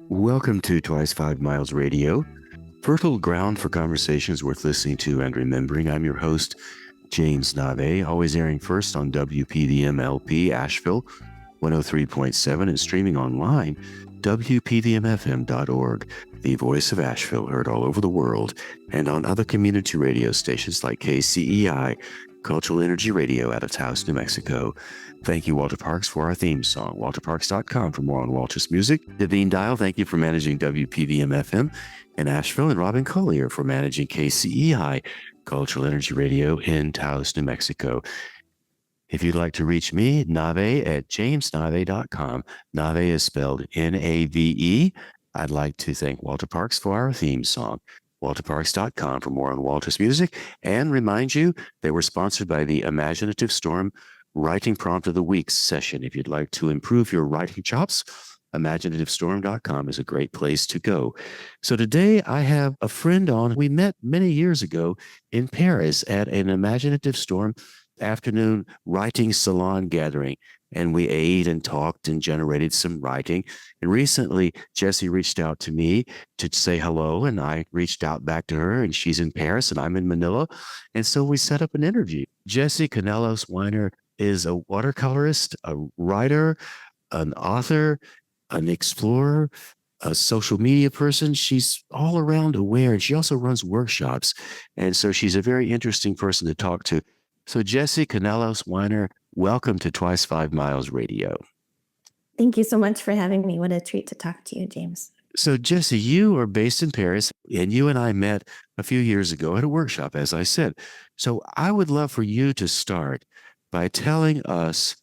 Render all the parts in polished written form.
Welcome to Twice 5 Miles Radio, fertile ground for conversations worth listening to and remembering. I'm your host, James Navé, always airing first on WPDM LP Asheville 103.7 and streaming online, WPDMFM.org, the voice of Asheville, heard all over the world, and on other community radio stations like KCEI, Cultural Energy Radio out of Taos, New Mexico. Thank you, Walter Parks, for our theme song. WalterParks.com for more on Walter's music. Devine Dial, thank you for managing WPDM FM in Asheville, and Robin Collier for managing KCEI, Cultural Energy Radio in Taos, New Mexico. If you'd like to reach me, Navé at jamesnavé.com. Navé is spelled Nave. I'd like to thank Walter Parks for our theme song. WalterParks.com for more on Walter's music, and remind you that we're sponsored by the Imaginative Storm Writing Prompt of the Week session. If you'd like to improve your writing chops, imaginativestorm.com is a great place to go. So today I have a friend on. We met many years ago in Paris at an Imaginative Storm afternoon writing salon gathering, and we ate and talked and generated some writing. And recently, Jessie reached out to me to say hello, and I reached out back to her, and she's in Paris and I'm in Manila. And so we set up an interview. Jessie Kanelos Weiner is a watercolorist, a writer, an author, an explorer, a social media person. She's all around aware, and she also runs workshops. And so she's a very interesting person to talk to. So Jessie Kanelos Weiner, welcome to Twice 5 Miles Radio. Thank you so much for having me. What a treat to talk to you, James. So Jessie, you are based in Paris, and you and I met a few years ago at a workshop, as I said. So I would love for you to start by telling us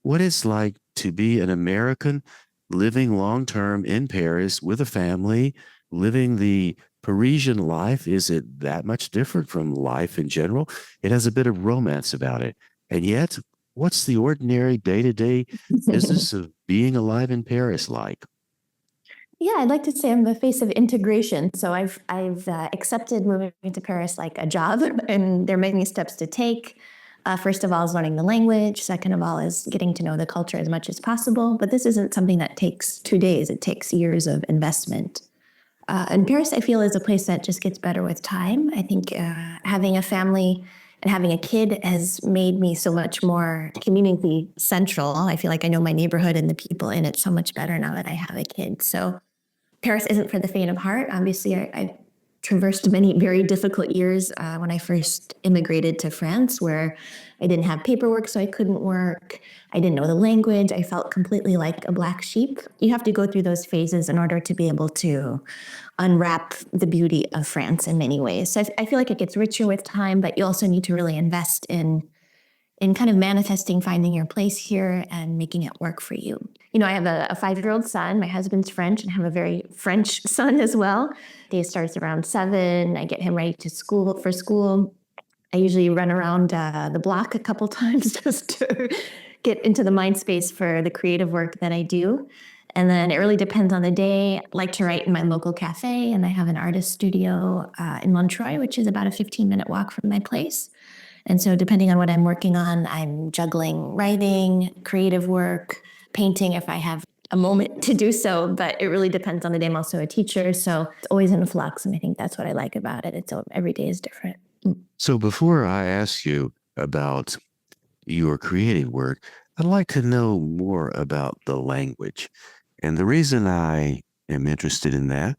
what it's like to be an American living long-term in Paris with a family, living the Parisian life. Is it that much different from life in general? It has a bit of romance about it. And yet, what's the ordinary day-to-day business of being alive in Paris like? Yeah, I'd like to say I'm the face of integration. So I've accepted moving to Paris like a job, and there are many steps to take. First of all is learning the language. Second of all is getting to know the culture as much as possible. But this isn't something that takes 2 days. It takes years of investment. And Paris, I feel, is a place that just gets better with time. I think having a family and having a kid has made me so much more community central. I feel like I know my neighborhood and the people in it so much better now that I have a kid. So Paris isn't for the faint of heart. Obviously, I've traversed many very difficult years when I first immigrated to France, where I didn't have paperwork, so I couldn't work. I didn't know the language. I felt completely like a black sheep. You have to go through those phases in order to be able to unwrap the beauty of France in many ways. So I feel like it gets richer with time, but you also need to really invest in kind of manifesting, finding your place here and making it work for you. You know, I have a 5-year-old son. My husband's French, and I have a very French son as well. Day starts around 7. I get him ready for school. I usually run around the block a couple times just to get into the mind space for the creative work that I do. And then it really depends on the day. I like to write in my local cafe, and I have an artist studio in Montreuil, which is about a 15-minute walk from my place. And so depending on what I'm working on, I'm juggling writing, creative work, painting if I have a moment to do so, but it really depends on the day. I'm also a teacher, so it's always in flux, and I think that's what I like about it. Every day is different. So before I ask you about your creative work, I'd like to know more about the language. And the reason I am interested in that,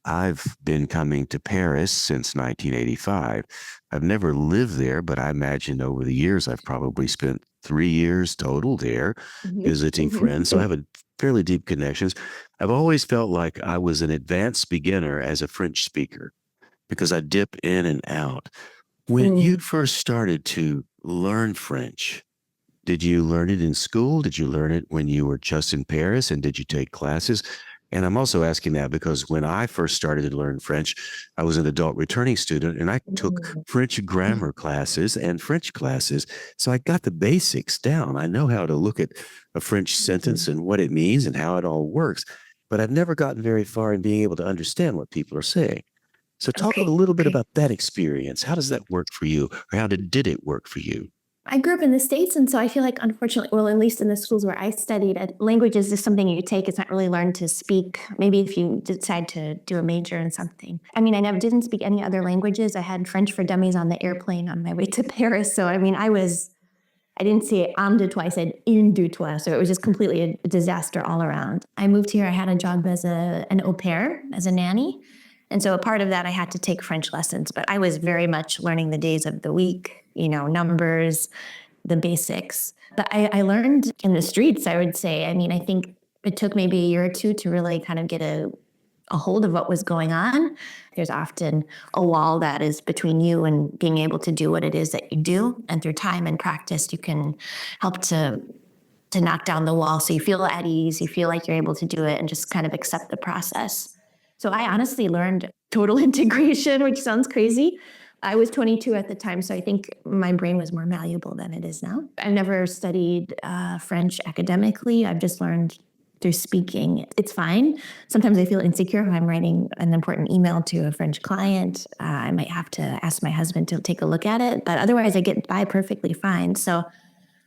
I've been coming to Paris since 1985. I've never lived there, but I imagine over the years I've probably spent 3 years total there visiting friends. So I have a fairly deep connections. I've always felt like I was an advanced beginner as a French speaker because I dip in and out. When you first started to learn French, did you learn it in school? Did you learn it when you were just in Paris? And did you take classes? And I'm also asking that because when I first started to learn French, I was an adult returning student, and I took French grammar classes and French classes. So I got the basics down. I know how to look at a French sentence and what it means and how it all works. But I've never gotten very far in being able to understand what people are saying. So talk a little bit about that experience. How does that work for you? Or how did it work for you? I grew up in the States, and so I feel like, unfortunately, well, at least in the schools where I studied, language is just something you take. It's not really learned to speak. Maybe if you decide to do a major in something. I mean, I never didn't speak any other languages. I had French for Dummies on the airplane on my way to Paris. So, I mean, I didn't say "âme de toi," I said "une de toi." So it was just completely a disaster all around. I moved here, I had a job as an au pair, as a nanny. And so a part of that, I had to take French lessons, but I was very much learning the days of the week, numbers, the basics. But I learned in the streets, I would say. I mean, I think it took maybe a year or two to really kind of get a hold of what was going on. There's often a wall that is between you and being able to do what it is that you do. And through time and practice, you can help to knock down the wall. So you feel at ease, you feel like you're able to do it and just kind of accept the process. So I honestly learned total integration, which sounds crazy. I was 22 at the time, so I think my brain was more malleable than it is now. I never studied French academically. I've just learned through speaking. It's fine. Sometimes I feel insecure if I'm writing an important email to a French client. I might have to ask my husband to take a look at it, but otherwise I get by perfectly fine. So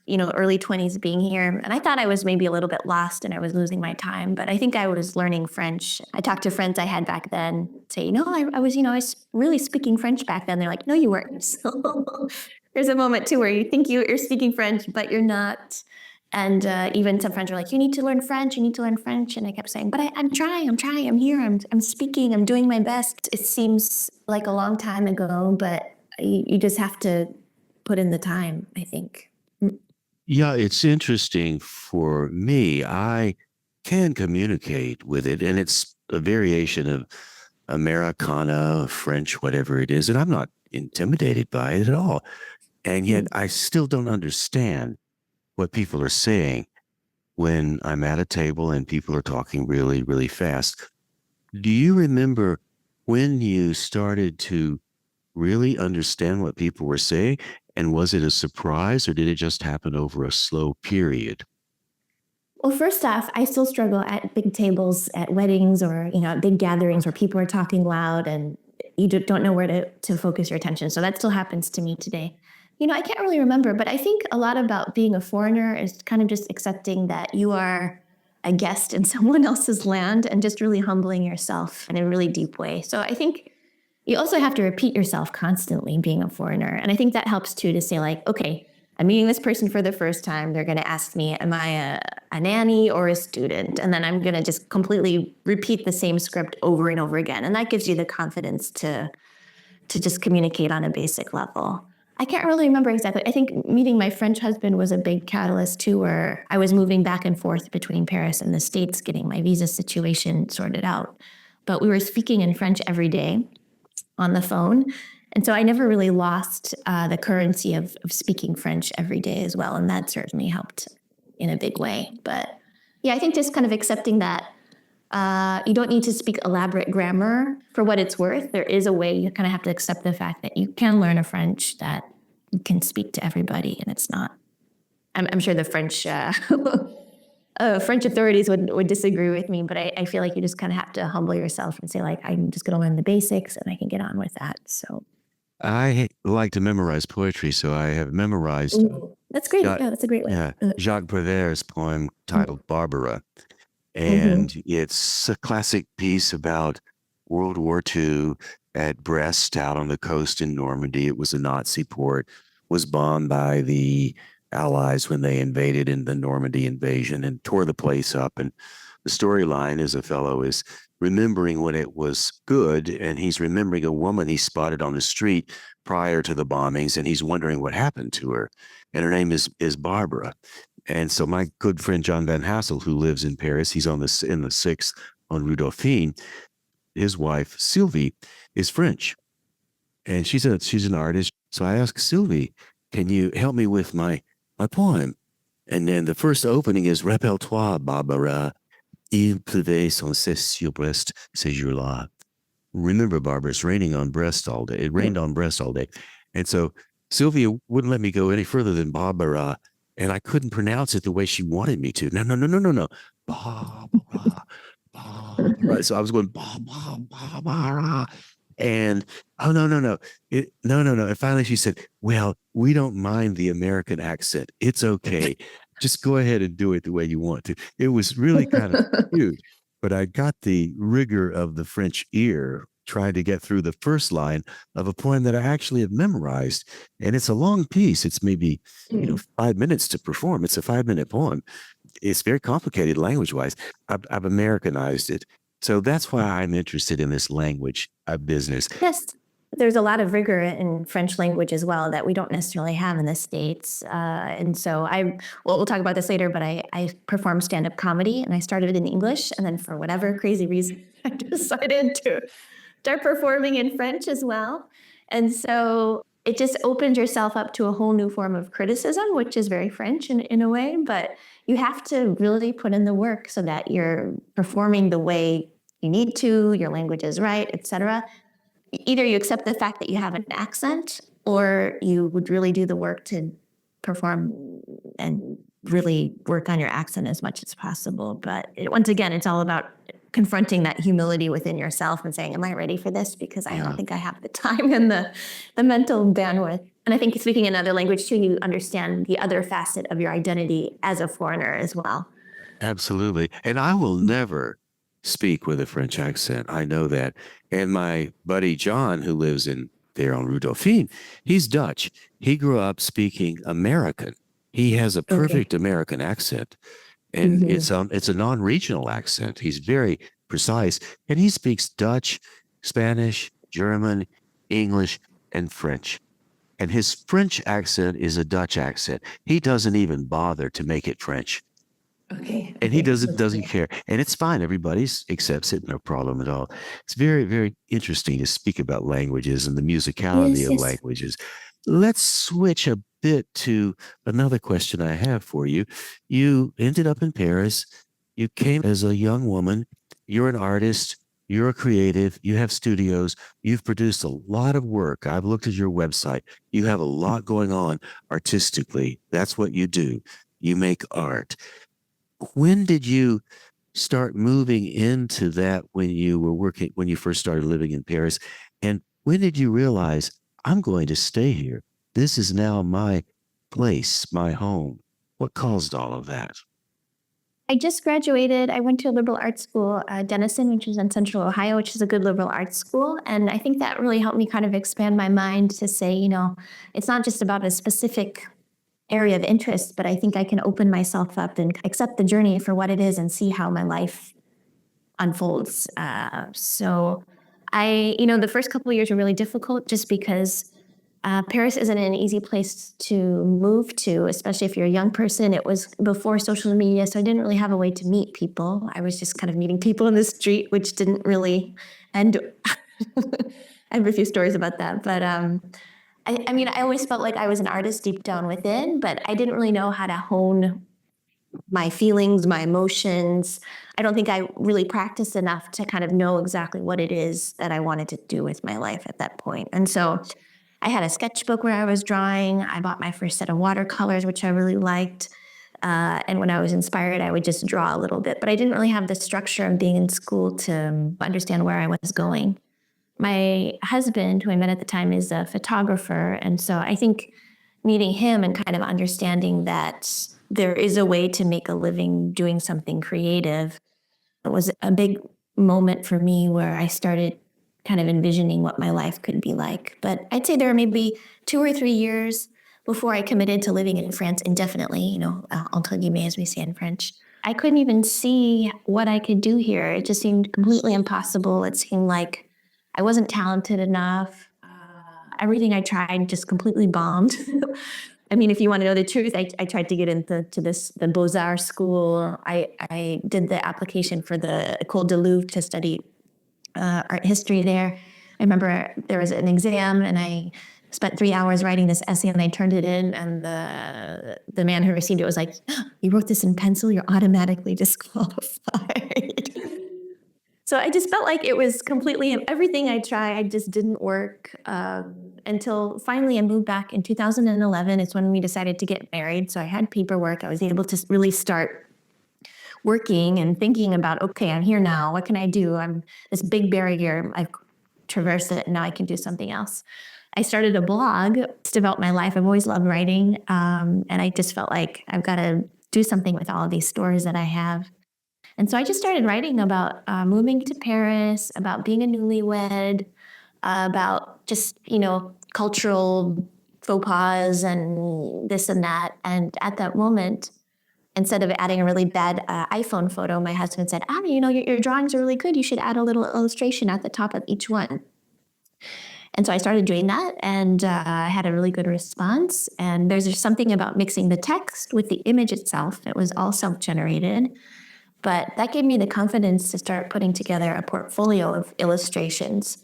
early 20s being here. And I thought I was maybe a little bit lost and I was losing my time, but I think I was learning French. I talked to friends I had back then, say, I was really speaking French back then. They're like, no, you weren't. So there's a moment too where you think you're speaking French, but you're not. And even some friends were like, you need to learn French. And I kept saying, but I'm trying, I'm here, I'm speaking, I'm doing my best. It seems like a long time ago, but you just have to put in the time, I think. Yeah, it's interesting for me. I can communicate with it, and it's a variation of Americana, French, whatever it is, and I'm not intimidated by it at all. And yet I still don't understand what people are saying when I'm at a table and people are talking really, really fast. Do you remember when you started to really understand what people were saying? And was it a surprise or did it just happen over a slow period? Well, first off, I still struggle at big tables at weddings or, at big gatherings where people are talking loud and you don't know where to focus your attention. So that still happens to me today. I can't really remember, but I think a lot about being a foreigner is kind of just accepting that you are a guest in someone else's land and just really humbling yourself in a really deep way. So I think you also have to repeat yourself constantly being a foreigner. And I think that helps too, to say like, okay, I'm meeting this person for the first time. They're going to ask me, am I a nanny or a student? And then I'm going to just completely repeat the same script over and over again. And that gives you the confidence to just communicate on a basic level. I can't really remember exactly. I think meeting my French husband was a big catalyst too, where I was moving back and forth between Paris and the States, getting my visa situation sorted out. But we were speaking in French every day on the phone. And so I never really lost the currency of speaking French every day as well. And that certainly helped in a big way. But yeah, I think just kind of accepting that you don't need to speak elaborate grammar for what it's worth. There is a way. You kind of have to accept the fact that you can learn a French that you can speak to everybody. And it's not, I'm sure the French French authorities would disagree with me, but I feel like you just kind of have to humble yourself and say, like, I'm just going to learn the basics and I can get on with that. So I like to memorize poetry, so I have memorized that's great. Yeah, that's a great way. Jacques Prévert's poem titled Barbara. And it's a classic piece about World War II at Brest out on the coast in Normandy. It was a Nazi port, was bombed by the Allies when they invaded in the Normandy invasion and tore the place up. And the storyline is a fellow is remembering when it was good, and he's remembering a woman he spotted on the street prior to the bombings, and he's wondering what happened to her. And her name is Barbara. And so my good friend John Van Hassel, who lives in Paris, he's in the 6th on Rue Dauphine. His wife Sylvie is French, and she's an artist. So I asked Sylvie, "Can you help me with my poem?" And then the first opening is "Rappelle-toi, Barbara, il pleuvait sans cesse sur Brest ces jours-là." Remember, Barbara, it's raining on Brest all day. It rained on Brest all day, and so Sylvia wouldn't let me go any further than Barbara. And I couldn't pronounce it the way she wanted me to. No. Barbara, Barbara. So I was going, Barbara. And oh no, no, no. No, no, no. And finally she said, well, we don't mind the American accent. It's okay. Just go ahead and do it the way you want to. It was really kind of cute. But I got the rigor of the French ear trying to get through the first line of a poem that I actually have memorized. And it's a long piece. It's maybe, 5 minutes to perform. It's a 5-minute poem. It's very complicated language wise. I've Americanized it. So that's why I'm interested in this language business. Yes, there's a lot of rigor in French language as well that we don't necessarily have in the States. And so we'll talk about this later, but I perform stand-up comedy and I started in English. And then for whatever crazy reason, I decided to start performing in French as well. And so it just opens yourself up to a whole new form of criticism, which is very French in a way, but you have to really put in the work so that you're performing the way you need to, your language is right, etc. Either you accept the fact that you have an accent or you would really do the work to perform and really work on your accent as much as possible. But once again, it's all about confronting that humility within yourself and saying, am I ready for this? Because I don't think I have the time and the mental bandwidth. And I think speaking another language too, you understand the other facet of your identity as a foreigner as well. Absolutely. And I will never speak with a French accent. I know that. And my buddy John, who lives in there on Rue Dauphine, he's Dutch. He grew up speaking American. He has a perfect American accent. And it's a non-regional accent. He's very precise. And he speaks Dutch, Spanish, German, English, and French. And his French accent is a Dutch accent. He doesn't even bother to make it French. Okay. And he doesn't care. And it's fine. Everybody accepts it, no problem at all. It's very, very interesting to speak about languages and the musicality of languages. Let's switch a bit to another question I have for you. You ended up in Paris. You came as a young woman. You're an artist. You're a creative. You have studios. You've produced a lot of work. I've looked at your website. You have a lot going on artistically. That's what you do. You make art. When did you start moving into that when you first started living in Paris? And when did you realize, I'm going to stay here? This is now my place, my home. What caused all of that? I just graduated. I went to a liberal arts school, Denison, which is in Central Ohio, which is a good liberal arts school. And I think that really helped me kind of expand my mind to say, it's not just about a specific area of interest, but I think I can open myself up and accept the journey for what it is and see how my life unfolds. So the first couple of years were really difficult just because Paris isn't an easy place to move to, especially if you're a young person. It was before social media, so I didn't really have a way to meet people. I was just kind of meeting people in the street, which didn't really end. I have a few stories about that, but I always felt like I was an artist deep down within, but I didn't really know how to hone my feelings, my emotions. I don't think I really practiced enough to kind of know exactly what it is that I wanted to do with my life at that point. And so I had a sketchbook where I was drawing. I bought my first set of watercolors, which I really liked. And when I was inspired, I would just draw a little bit. But I didn't really have the structure of being in school to understand where I was going. My husband, who I met at the time, is a photographer. And so I think meeting him and kind of understanding that there is a way to make a living doing something creative, it was a big moment for me where I started kind of envisioning what my life could be like. But I'd say there were maybe 2 or 3 years before I committed to living in France indefinitely, entre guillemets, as we say in French. I couldn't even see what I could do here. It just seemed completely impossible. It seemed like I wasn't talented enough. Everything I tried just completely bombed. I mean, if you want to know the truth, I tried to get into the Beaux-Arts school. I did the application for the École de Louvre to study art history there. I remember there was an exam and I spent 3 hours writing this essay and I turned it in, and the man who received it was like, you wrote this in pencil, you're automatically disqualified. So I just felt like it was completely, everything I tried just didn't work until finally I moved back in 2011. It's when we decided to get married. So I had paperwork. I was able to really start working and thinking about, okay, I'm here now. What can I do? I'm this big barrier. I've traverse it, and now I can do something else. I started a blog to develop my life. I've always loved writing, and I just felt like I've got to do something with all of these stories that I have. And so I just started writing about moving to Paris, about being a newlywed, about just, cultural faux pas and this and that. And at that moment, instead of adding a really bad iPhone photo, my husband said, your drawings are really good. You should add a little illustration at the top of each one. And so I started doing that, and I had a really good response. And there's just something about mixing the text with the image itself. It was all self-generated. But that gave me the confidence to start putting together a portfolio of illustrations.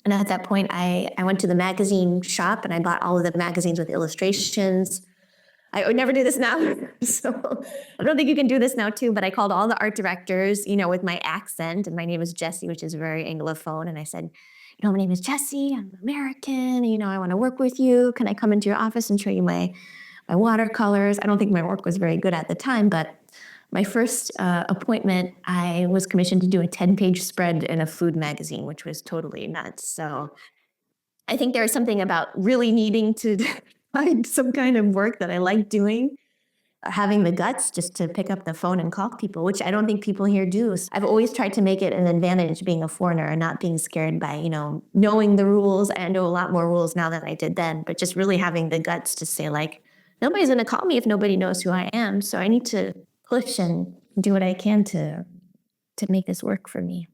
And at that point, I went to the magazine shop and I bought all of the magazines with illustrations. I would never do this now. So I don't think you can do this now too, but I called all the art directors, with my accent. And my name is Jessie, which is very Anglophone. And I said, my name is Jessie. I'm American. I want to work with you. Can I come into your office and show you my watercolors? I don't think my work was very good at the time, but my first appointment, I was commissioned to do a 10-page spread in a food magazine, which was totally nuts. So I think there's something about really needing to find some kind of work that I like doing, having the guts just to pick up the phone and call people, which I don't think people here do. I've always tried to make it an advantage being a foreigner and not being scared by, knowing the rules. I know a lot more rules now than I did then, but just really having the guts to say, nobody's going to call me if nobody knows who I am. So I need to push and do what I can to make this work for me.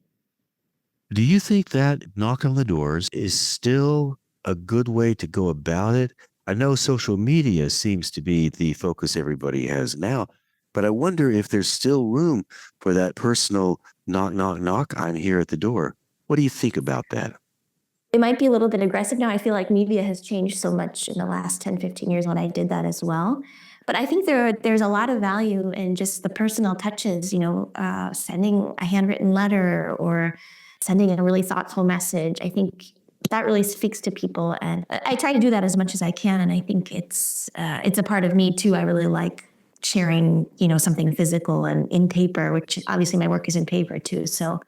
Do you think that knock on the doors is still a good way to go about it? I know social media seems to be the focus everybody has now, but I wonder if there's still room for that personal knock, knock, knock, I'm here at the door. What do you think about that? It might be a little bit aggressive now. I feel like media has changed so much in the last 10, 15 years when I did that as well. But I think there's a lot of value in just the personal touches, sending a handwritten letter or sending a really thoughtful message. I think that really speaks to people. And I try to do that as much as I can. And I think it's a part of me too. I really like sharing, something physical and in paper, which obviously my work is in paper too. So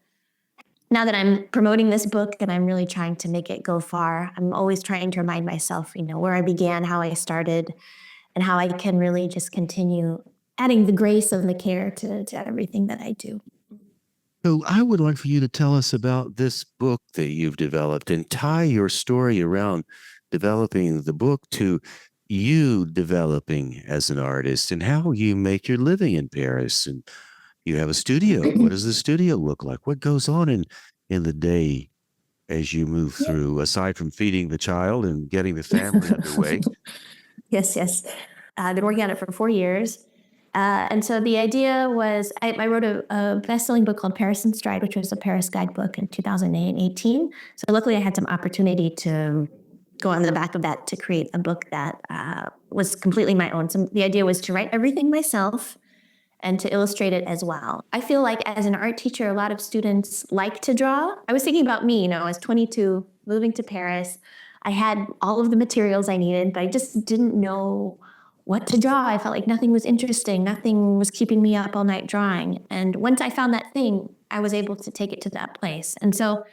now that I'm promoting this book and I'm really trying to make it go far, I'm always trying to remind myself, where I began, how I started, and how I can really just continue adding the grace and the care to everything that I do. So I would like for you to tell us about this book that you've developed and tie your story around developing the book to you developing as an artist and how you make your living in Paris. And you have a studio. What does the studio look like? What goes on in the day as you move through, aside from feeding the child and getting the family underway? Yes. I've been working on it for 4 years. And so the idea was, I wrote a best-selling book called Paris in Stride, which was a Paris guidebook in 2018. So luckily I had some opportunity to go on the back of that to create a book that was completely my own. So the idea was to write everything myself and to illustrate it as well. I feel like as an art teacher, a lot of students like to draw. I was thinking about me, I was 22, moving to Paris. I had all of the materials I needed, but I just didn't know what to draw. I felt like nothing was interesting. Nothing was keeping me up all night drawing. And once I found that thing, I was able to take it to that place. And so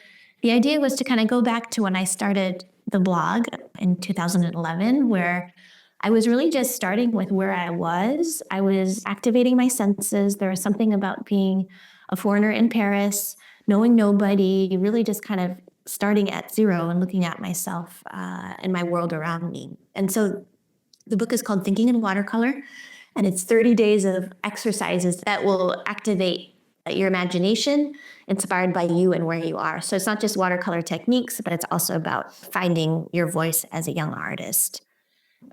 the idea was to kind of go back to when I started the blog in 2011, where I was really just starting with where I was. I was activating my senses. There was something about being a foreigner in Paris, knowing nobody, really just kind of starting at zero and looking at myself and my world around me. And so the book is called Thinking in Watercolor, and it's 30 days of exercises that will activate your imagination, inspired by you and where you are. So it's not just watercolor techniques, but it's also about finding your voice as a young artist.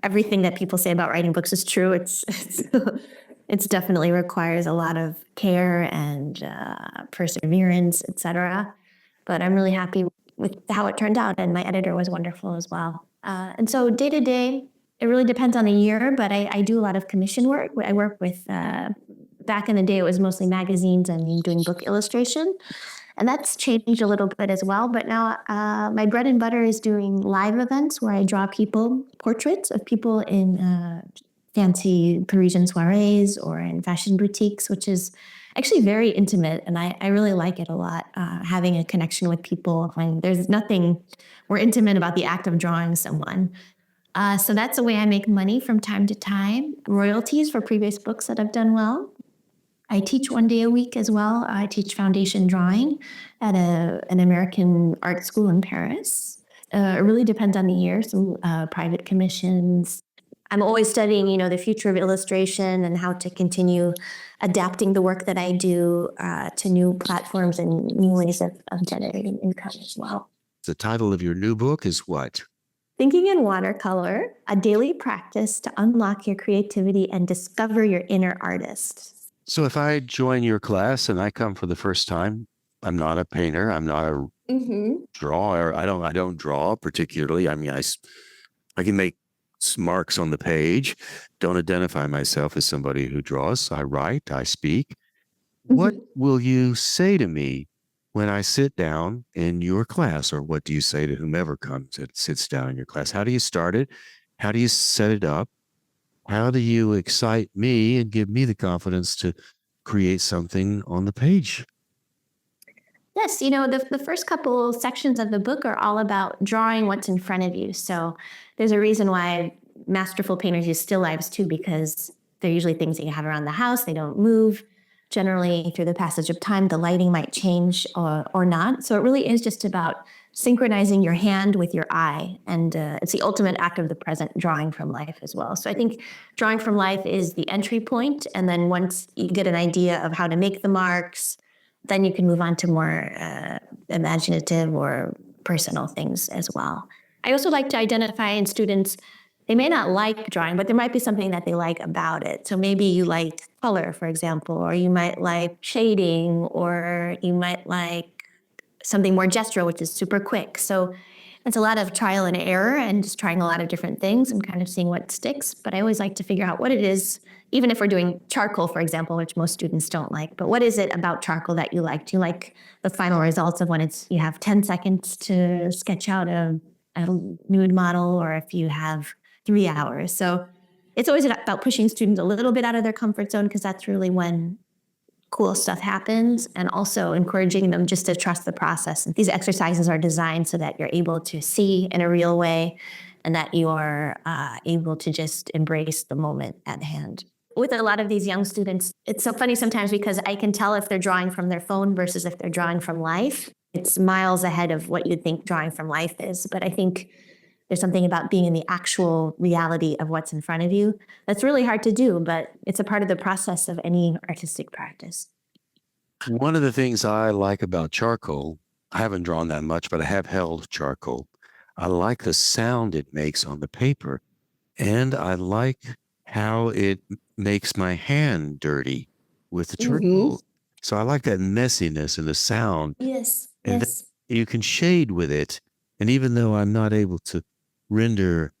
Everything that people say about writing books is true. It's definitely requires a lot of care and perseverance, etc. But I'm really happy with how it turned out, and my editor was wonderful as well. And so day to day, it really depends on the year, but I do a lot of commission work. I work with, back in the day, it was mostly magazines and doing book illustration. And that's changed a little bit as well. But now my bread and butter is doing live events where I draw portraits of people in fancy Parisian soirees or in fashion boutiques, which is actually very intimate, and I really like it a lot, having a connection with people. And there's nothing more intimate about the act of drawing someone. So that's a way I make money from time to time, royalties for previous books that I've done well. I teach 1 day a week as well. I teach foundation drawing at an American art school in Paris. It really depends on the year, some private commissions. I'm always studying, the future of illustration and how to continue adapting the work that I do to new platforms and new ways of generating income as well. The title of your new book is what? Thinking in Watercolor, a daily practice to unlock your creativity and discover your inner artist. So if I join your class and I come for the first time, I'm not a painter, I'm not a drawer, I don't draw particularly. I mean, I can make marks on the page, don't identify myself as somebody who draws. I write, I speak. What will you say to me when I sit down in your class, or what do you say to whomever comes and sits down in your class? How do you start it? How do you set it up? How do you excite me and give me the confidence to create something on the page? Yes, the first couple sections of the book are all about drawing what's in front of you. So there's a reason why masterful painters use still lifes too, because they're usually things that you have around the house. They don't move. Generally, through the passage of time, the lighting might change or not. So it really is just about synchronizing your hand with your eye. And it's the ultimate act of the present, drawing from life as well. So I think drawing from life is the entry point. And then once you get an idea of how to make the marks, then you can move on to more imaginative or personal things as well. I also like to identify in students, they may not like drawing, but there might be something that they like about it. So maybe you like color, for example, or you might like shading, or you might like something more gestural, which is super quick. So it's a lot of trial and error and just trying a lot of different things and kind of seeing what sticks. But I always like to figure out what it is, even if we're doing charcoal, for example, which most students don't like. But what is it about charcoal that you like? Do you like the final results of when you have 10 seconds to sketch out a nude model, or if you have 3 hours? So it's always about pushing students a little bit out of their comfort zone, because that's really when cool stuff happens, and also encouraging them just to trust the process. These exercises are designed so that you're able to see in a real way, and that you are able to just embrace the moment at hand. With a lot of these young students, it's so funny sometimes, because I can tell if they're drawing from their phone versus if they're drawing from life. It's miles ahead of what you'd think drawing from life is. But I think there's something about being in the actual reality of what's in front of you that's really hard to do, but it's a part of the process of any artistic practice. One of the things I like about charcoal, I haven't drawn that much, but I have held charcoal. I like the sound it makes on the paper, and I like how it makes my hand dirty with the charcoal. So I like that messiness and the sound. Yes. And then you can shade with it. And even though I'm not able to render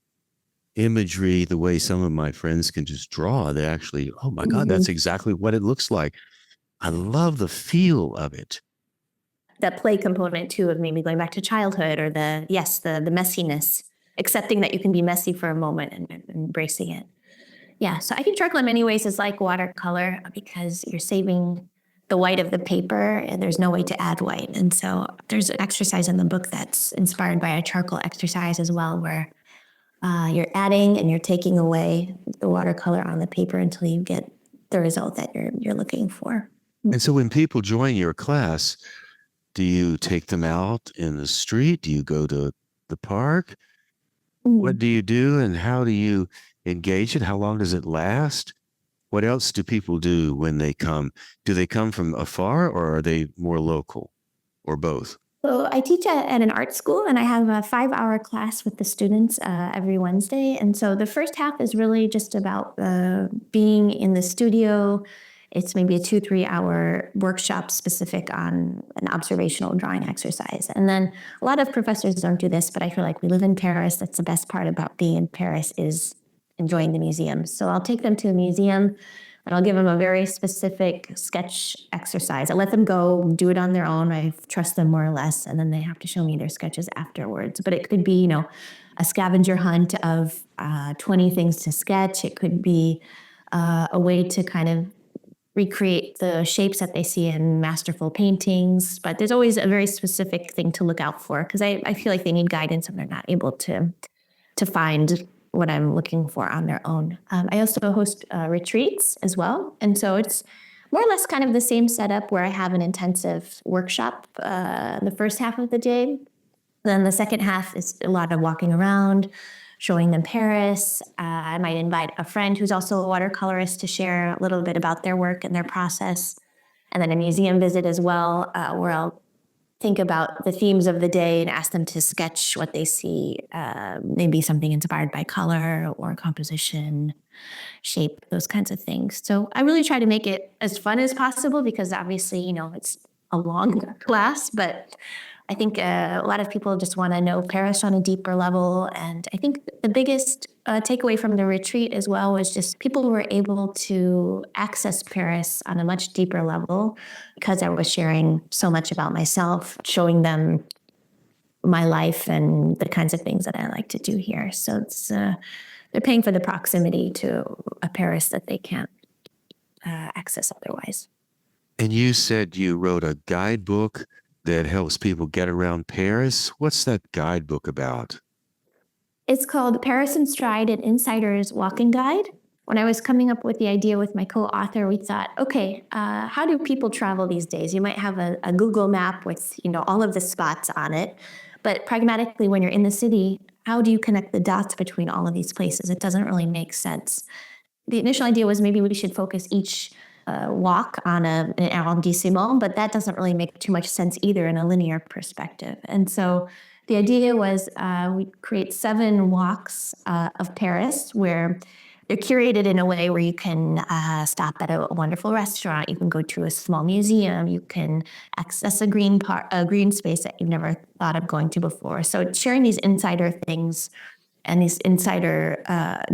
imagery the way some of my friends can just draw, they actually, oh my God, that's exactly what it looks like. I love the feel of it. That play component too, of maybe going back to childhood, or the messiness, accepting that you can be messy for a moment and embracing it. Yeah, so I think charcoal in many ways is like watercolor, because you're saving the white of the paper and there's no way to add white. And so there's an exercise in the book that's inspired by a charcoal exercise as well, where you're adding and you're taking away the watercolor on the paper until you get the result that you're looking for. And so when people join your class, do you take them out in the street? Do you go to the park? What do you do, and how do you engage it? How long does it last? What else do people do when they come? Do they come from afar, or are they more local, or both? So I teach at an art school, and I have a 5-hour class with the students every Wednesday. And so the first half is really just about being in the studio. It's maybe a 2-3 hour workshop specific on an observational drawing exercise. And then a lot of professors don't do this, but I feel like we live in Paris. That's the best part about being in Paris, is enjoying the museums. So I'll take them to a museum and I'll give them a very specific sketch exercise. I let them go do it on their own. I trust them more or less, and then they have to show me their sketches afterwards. But it could be, a scavenger hunt of 20 things to sketch. It could be a way to kind of recreate the shapes that they see in masterful paintings. But there's always a very specific thing to look out for because I feel like they need guidance and they're not able to find what I'm looking for on their own. I also host retreats as well. And so it's more or less kind of the same setup where I have an intensive workshop the first half of the day. Then the second half is a lot of walking around, showing them Paris. I might invite a friend who's also a watercolorist to share a little bit about their work and their process. And then a museum visit as well, where I'll think about the themes of the day and ask them to sketch what they see, maybe something inspired by color or composition, shape, those kinds of things. So I really try to make it as fun as possible because obviously, it's a long class, but I think a lot of people just want to know Paris on a deeper level. And I think the biggest takeaway from the retreat as well was just people were able to access Paris on a much deeper level because I was sharing so much about myself, showing them my life and the kinds of things that I like to do here. So it's they're paying for the proximity to a Paris that they can't access otherwise. And you said you wrote a guidebook that helps people get around Paris. What's that guidebook about? It's called Paris in Stride, an Insider's Walking Guide. When I was coming up with the idea with my co-author, we thought, okay, how do people travel these days? You might have a Google map with, all of the spots on it. But pragmatically, when you're in the city, how do you connect the dots between all of these places? It doesn't really make sense. The initial idea was maybe we should focus each walk on an arrondissement, but that doesn't really make too much sense either in a linear perspective. And so the idea was we create 7 walks of Paris where they're curated in a way where you can stop at a wonderful restaurant, you can go to a small museum, you can access a green space that you've never thought of going to before. So sharing these insider things and these insider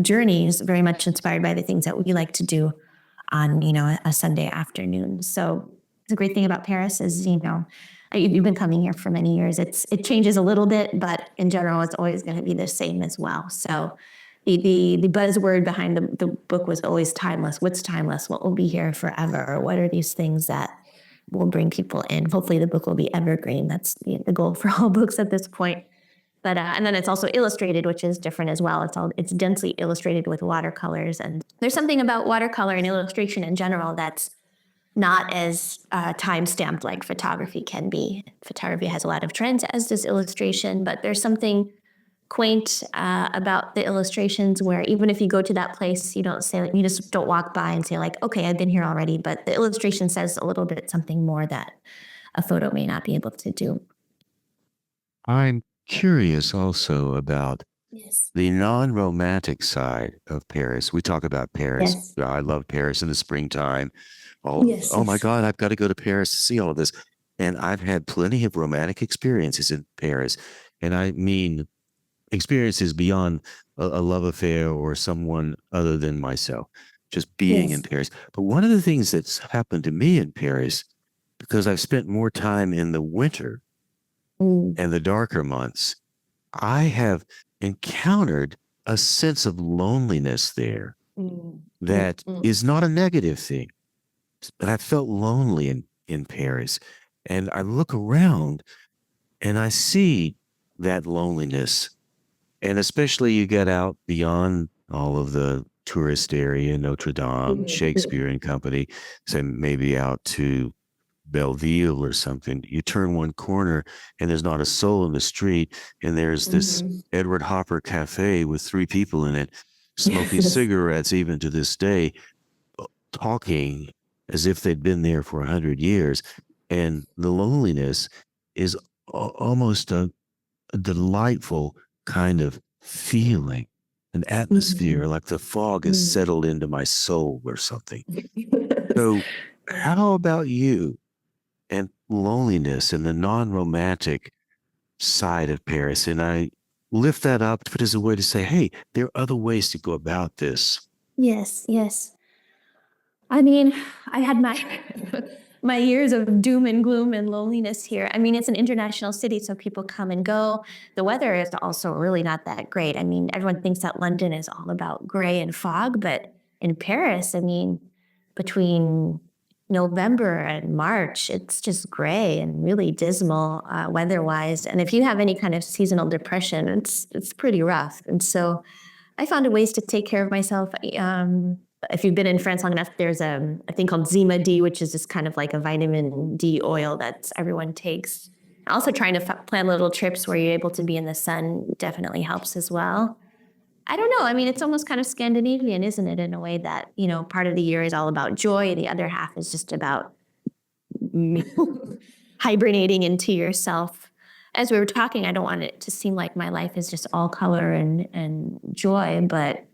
journeys, very much inspired by the things that we like to do on, a Sunday afternoon. So the great thing about Paris is, you've been coming here for many years. It changes a little bit, but in general, it's always going to be the same as well. So the buzzword behind the book was always timeless. What's timeless? What will be here forever? Or what are these things that will bring people in? Hopefully the book will be evergreen. That's the goal for all books at this point. But and then it's also illustrated, which is different as well. It's densely illustrated with watercolors, and there's something about watercolor and illustration in general that's not as time-stamped like photography can be. Photography has a lot of trends, as does illustration, but there's something quaint about the illustrations where even if you go to that place, you just don't walk by and say like, okay, I've been here already. But the illustration says a little bit something more that a photo may not be able to do. I'm curious also about Yes. the non-romantic side of Paris. We talk about Paris. Yes. I love Paris in the springtime. Yes. Oh my God, I've got to go to Paris to see all of this. And I've had plenty of romantic experiences in Paris. And I mean, experiences beyond a love affair or someone other than myself, just being in Paris. But one of the things that's happened to me in Paris, because I've spent more time in the winter and the darker months, I have encountered a sense of loneliness there that is not a negative thing. But I felt lonely in Paris. And I look around and I see that loneliness. And especially you get out beyond all of the tourist area, Notre Dame, Shakespeare and Company, say maybe out to Belleville or something. You turn one corner and there's not a soul in the street. And there's this Edward Hopper cafe with 3 people in it, smoking cigarettes even to this day, talking as if they'd been there for 100 years. And the loneliness is almost a delightful kind of feeling, an atmosphere, like the fog has settled into my soul or something. So how about you and loneliness and the non-romantic side of Paris? And I lift that up but as a way to say, hey, there are other ways to go about this. Yes. I mean, I had my years of doom and gloom and loneliness here. I mean, it's an international city, so people come and go. The weather is also really not that great. I mean, everyone thinks that London is all about gray and fog, but in Paris, I mean, between November and March, it's just gray and really dismal weather-wise. And if you have any kind of seasonal depression, it's pretty rough. And so I found ways to take care of myself. If you've been in France long enough, there's a thing called Zima D, which is just kind of like a vitamin D oil that everyone takes. Also trying to plan little trips where you're able to be in the sun definitely helps as well. I don't know. I mean, it's almost kind of Scandinavian, isn't it, in a way that, part of the year is all about joy, and the other half is just about hibernating into yourself. As we were talking, I don't want it to seem like my life is just all color and joy, but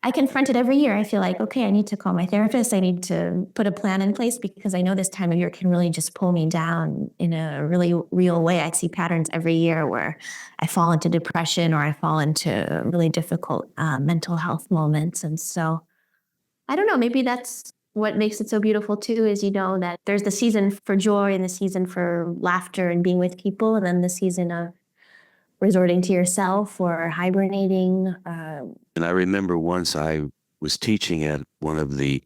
I confront it every year. I feel like, okay, I need to call my therapist. I need to put a plan in place because I know this time of year can really just pull me down in a really real way. I see patterns every year where I fall into depression or I fall into really difficult mental health moments. And so I don't know, maybe that's what makes it so beautiful too, is that there's the season for joy and the season for laughter and being with people, and then the season of resorting to yourself or hibernating. And I remember once I was teaching at one of the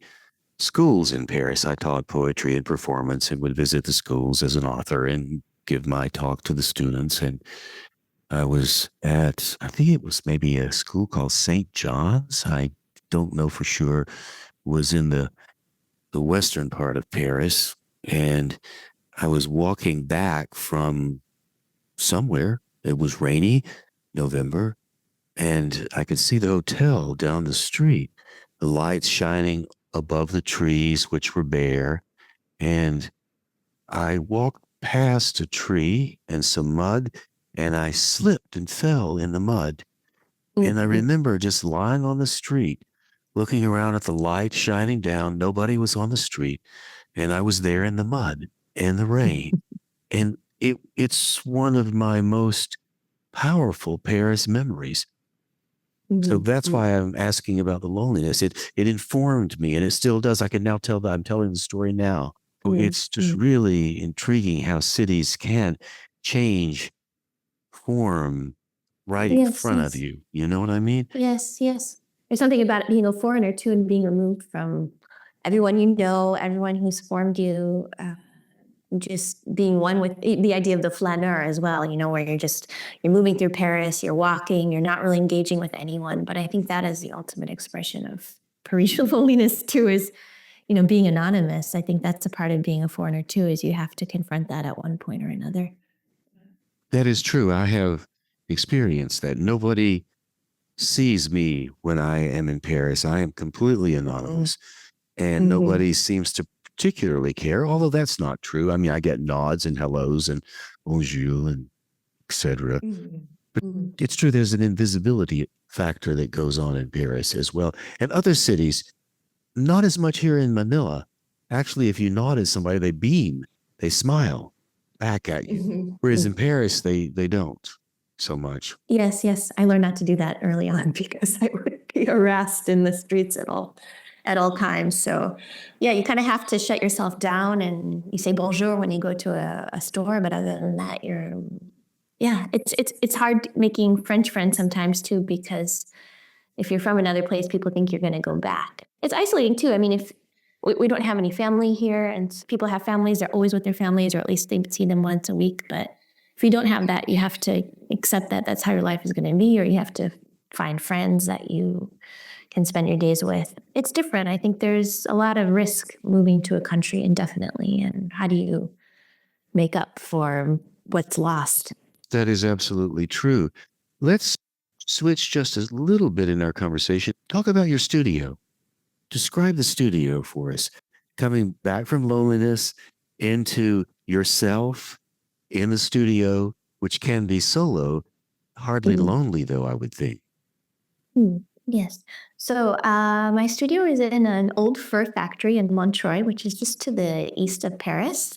schools in Paris. I taught poetry and performance and would visit the schools as an author and give my talk to the students. And I was at, I think it was maybe a school called St. John's. I don't know for sure. Was in the western part of Paris. And I was walking back from somewhere. It was rainy, November, and I could see the hotel down the street, the lights shining above the trees, which were bare. And I walked past a tree and some mud, and I slipped and fell in the mud. And I remember just lying on the street, looking around at the light shining down. Nobody was on the street, and I was there in the mud and the rain. And it's one of my most powerful Paris memories. So that's why I'm asking about the loneliness. It informed me, and it still does. I can now tell that I'm telling the story now. It's just really intriguing how cities can change form right in front of you. You know what I mean? Yes. There's something about it being a foreigner too, and being removed from everyone you know, everyone who's formed you. Just being one with the idea of the flaneur as well, where you're moving through Paris, you're walking, you're not really engaging with anyone. But I think that is the ultimate expression of Parisian loneliness too, is, being anonymous. I think that's a part of being a foreigner too, is you have to confront that at one point or another. That is true. I have experienced that. Nobody sees me when I am in Paris. I am completely anonymous, and nobody seems to particularly care, although that's not true. I mean, I get nods and hellos and bonjour and etc. But it's true, there's an invisibility factor that goes on in Paris as well. And other cities, not as much here in Manila. Actually, if you nod at somebody, they beam, they smile back at you. Whereas in Paris, they don't so much. Yes. I learned not to do that early on because I would be harassed in the streets at all times. So yeah, you kind of have to shut yourself down, and you say bonjour when you go to a store. But other than that, it's hard making French friends sometimes too, because if you're from another place, people think you're going to go back. It's isolating too. I mean, if we don't have any family here, and people have families, they're always with their families, or at least they see them once a week. But if you don't have that, you have to accept that that's how your life is going to be, or you have to find friends that you can spend your days with. It's different. I think there's a lot of risk moving to a country indefinitely. And how do you make up for what's lost? That is absolutely true. Let's switch just a little bit in our conversation. Talk about your studio. Describe the studio for us. Coming back from loneliness into yourself in the studio, which can be solo, hardly lonely though, I would think. Yes. So my studio is in an old fur factory in Montreuil, which is just to the east of Paris.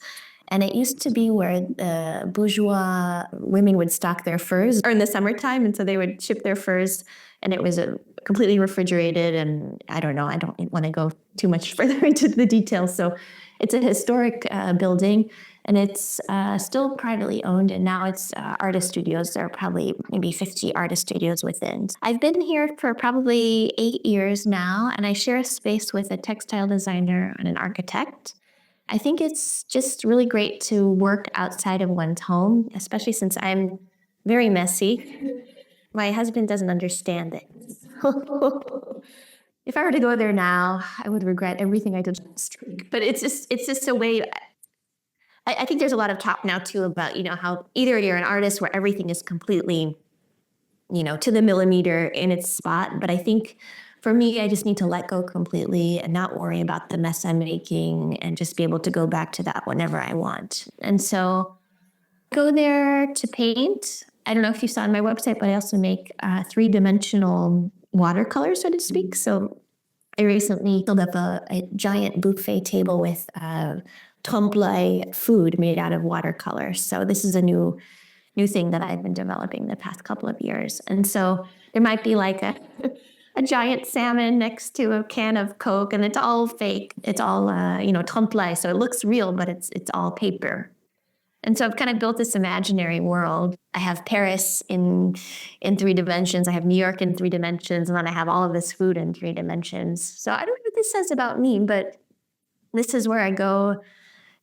And it used to be where the bourgeois women would stock their furs in the summertime. And so they would ship their furs, and it was completely refrigerated. And I don't know, I don't want to go too much further into the details. So it's a historic building, and it's still privately owned. And now it's artist studios. There are probably maybe 50 artist studios within. I've been here for probably 8 years now, and I share a space with a textile designer and an architect. I think it's just really great to work outside of one's home, especially since I'm very messy. My husband doesn't understand it. If I were to go there now, I would regret everything I did last week. But it's just a way. I think there's a lot of talk now too about, how either you're an artist where everything is completely, to the millimeter in its spot. But I think for me, I just need to let go completely and not worry about the mess I'm making and just be able to go back to that whenever I want. And so go there to paint. I don't know if you saw on my website, but I also make three-dimensional watercolors, so to speak. So I recently filled up a giant buffet table with trompe-l'oeil food made out of watercolor. So this is a new thing that I've been developing the past couple of years. And so there might be like a giant salmon next to a can of Coke, and it's all fake. It's all trompe-l'oeil, so it looks real, but it's all paper. And so I've kind of built this imaginary world. I have Paris in 3 dimensions. I have New York in 3 dimensions. And then I have all of this food in 3 dimensions. So I don't know what this says about me, but this is where I go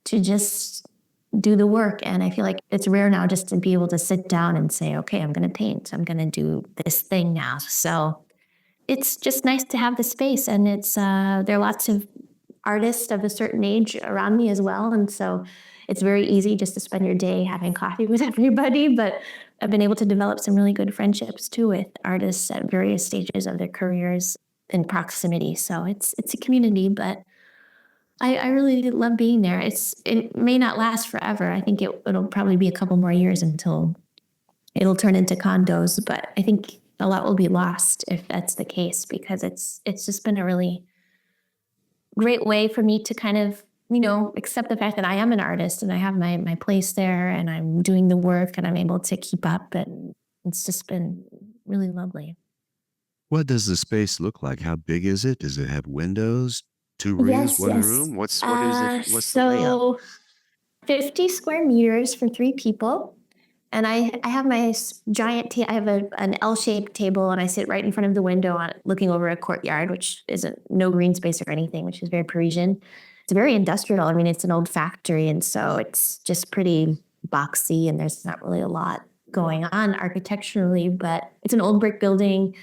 to just do the work. And I feel like it's rare now just to be able to sit down and say, okay, I'm going to paint. I'm going to do this thing now. So it's just nice to have the space. And it's there are lots of artists of a certain age around me as well. And so it's very easy just to spend your day having coffee with everybody. But I've been able to develop some really good friendships too with artists at various stages of their careers in proximity. So it's a community, but I really love being there. It may not last forever. I think it'll probably be a couple more years until it'll turn into condos. But I think a lot will be lost if that's the case, because it's just been a really great way for me to kind of, accept the fact that I am an artist and I have my place there and I'm doing the work and I'm able to keep up. And it's just been really lovely. What does the space look like? How big is it? Does it have windows? 2 rooms, Yes, 1 yes. room? What is it? What's the layout? So 50 square meters for 3 people. And I have my giant, I have an L-shaped table, and I sit right in front of the window looking over a courtyard, which isn't no green space or anything, which is very Parisian. It's very industrial. I mean, it's an old factory, and so it's just pretty boxy, and there's not really a lot going on architecturally, but it's an old brick building,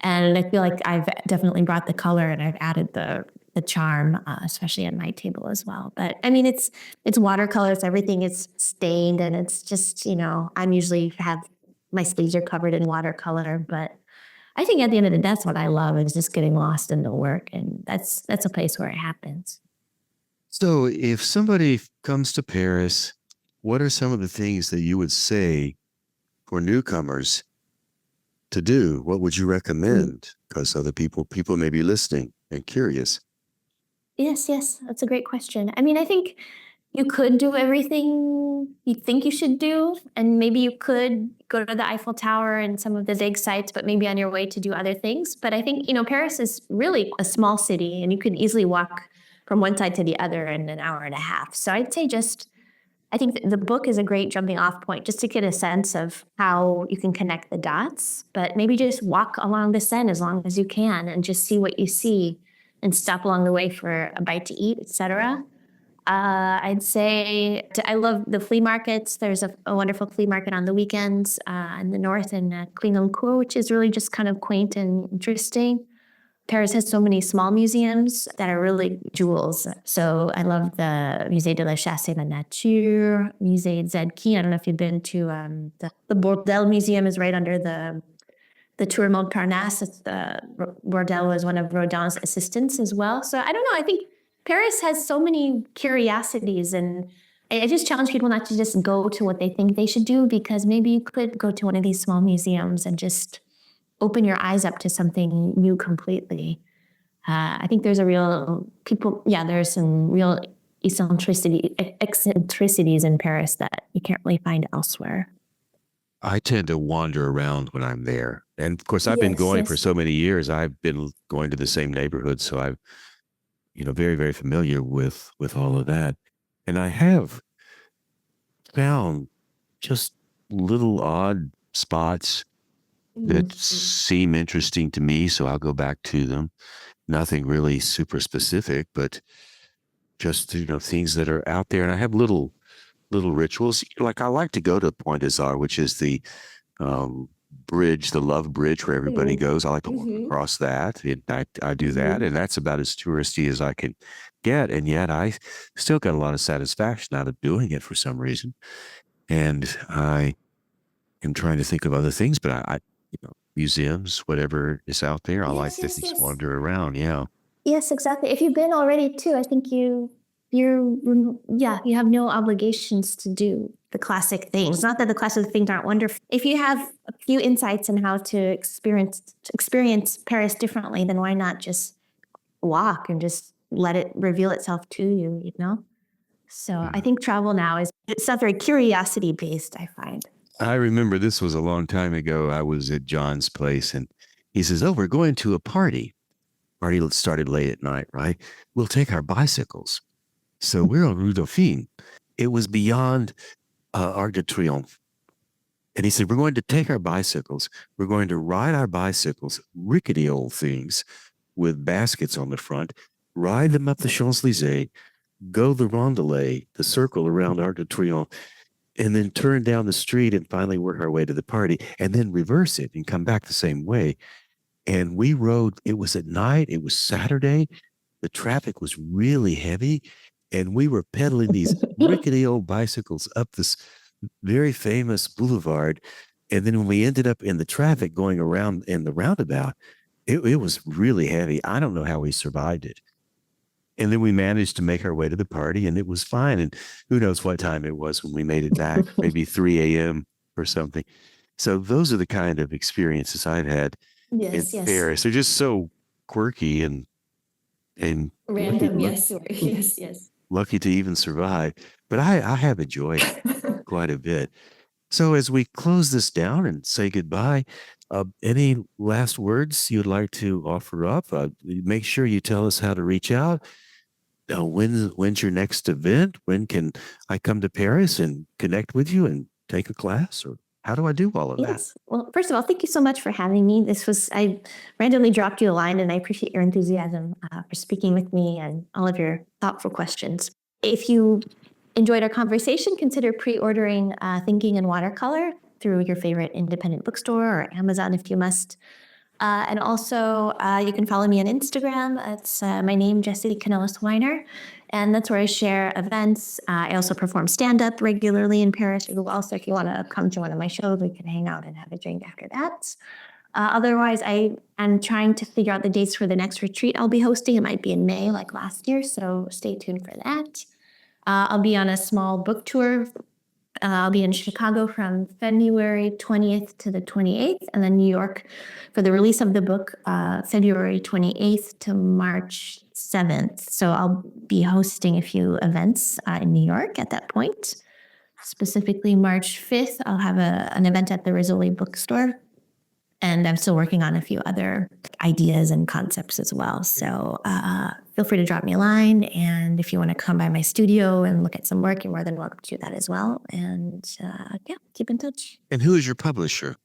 and I feel like I've definitely brought the color and I've added the charm, especially at my table as well. But I mean, it's watercolors. Everything is stained, and it's just, I'm usually have my sleeves are covered in watercolor. But I think at the end of the day, that's what I love, is just getting lost in the work, and that's a place where it happens. So, if somebody comes to Paris, what are some of the things that you would say for newcomers to do? What would you recommend? Because other people may be listening and curious. Yes, that's a great question. I mean, I think you could do everything you think you should do, and maybe you could go to the Eiffel Tower and some of the big sites, but maybe on your way to do other things. But I think, Paris is really a small city, and you could easily walk from one side to the other in an hour and a half. So I'd say I think the book is a great jumping off point just to get a sense of how you can connect the dots, but maybe just walk along the Seine as long as you can and just see what you see and stop along the way for a bite to eat, etc. I'd say I love the flea markets. There's a wonderful flea market on the weekends in the north in Clignancourt, which is really just kind of quaint and interesting. Paris has so many small museums that are really jewels. So I love the Musée de la Chasse et la Nature, Musée Zedkin. I don't know if you've been to the Bordel Museum is right under the Tour Montparnasse. Bordel was one of Rodin's assistants as well. So I don't know. I think Paris has so many curiosities, and I just challenge people not to just go to what they think they should do, because maybe you could go to one of these small museums and just open your eyes up to something new completely. I think there's there's some real eccentricities in Paris that you can't really find elsewhere. I tend to wander around when I'm there. And of course, I've been going for so many years. I've been going to the same neighborhood. So I'm, very, very familiar with all of that. And I have found just little odd spots that seem interesting to me. So I'll go back to them. Nothing really super specific, but just, things that are out there. And I have little rituals. Like I like to go to Point des Arts, which is the bridge, the Love Bridge where everybody goes. I like to walk across that. And I do that. And that's about as touristy as I can get. And yet I still got a lot of satisfaction out of doing it for some reason. And I am trying to think of other things, but museums, whatever is out there, I like to just wander around. Yeah. Yes, exactly. If you've been already too, I think you have no obligations to do the classic things. Not that the classic things aren't wonderful. If you have a few insights on how to experience Paris differently, then why not just walk and just let it reveal itself to you, So I think travel now it's not very curiosity based, I find. I remember this was a long time ago. I was at John's place and he says, "Oh, we're going to a party. Party started late at night, right? We'll take our bicycles." So we're on Rue Dauphine. It was beyond Arc de Triomphe. And he said, "We're going to take our bicycles. We're going to ride our bicycles, rickety old things with baskets on the front, ride them up the Champs-Élysées, go the rondelay, the circle around Arc de Triomphe, and then turn down the street and finally work our way to the party, and then reverse it and come back the same way." And we rode, it was at night, it was Saturday, the traffic was really heavy, and we were pedaling these rickety old bicycles up this very famous boulevard. And then when we ended up in the traffic going around in the roundabout, it was really heavy. I don't know how we survived it. And then we managed to make our way to the party and it was fine. And who knows what time it was when we made it back, maybe 3 a.m. or something. So those are the kind of experiences I've had in Paris. They're just so quirky and random. Yes. Lucky to even survive. But I have enjoyed it quite a bit. So as we close this down and say goodbye, any last words you'd like to offer up? Make sure you tell us how to reach out. When's your next event? When can I come to Paris and connect with you and take a class? Or how do I do all of that? Well, first of all, thank you so much for having me. I randomly dropped you a line and I appreciate your enthusiasm for speaking with me and all of your thoughtful questions. If you enjoyed our conversation, consider pre-ordering Thinking in Watercolor through your favorite independent bookstore or Amazon if you must. And also, you can follow me on Instagram. It's my name, Jessie Kanelos Weiner, and that's where I share events. I also perform stand-up regularly in Paris. Also, if you want to come to one of my shows, we can hang out and have a drink after that. Otherwise, I am trying to figure out the dates for the next retreat I'll be hosting. It might be in May, like last year, so stay tuned for that. I'll be on a small book tour. I'll be in Chicago from February 20th to the 28th, and then New York for the release of the book, February 28th to March 7th. So I'll be hosting a few events in New York at that point. Specifically, March 5th, I'll have an event at the Rizzoli bookstore. And I'm still working on a few other ideas and concepts as well. So feel free to drop me a line. And if you want to come by my studio and look at some work, you're more than welcome to do that as well. And keep in touch. And who is your publisher?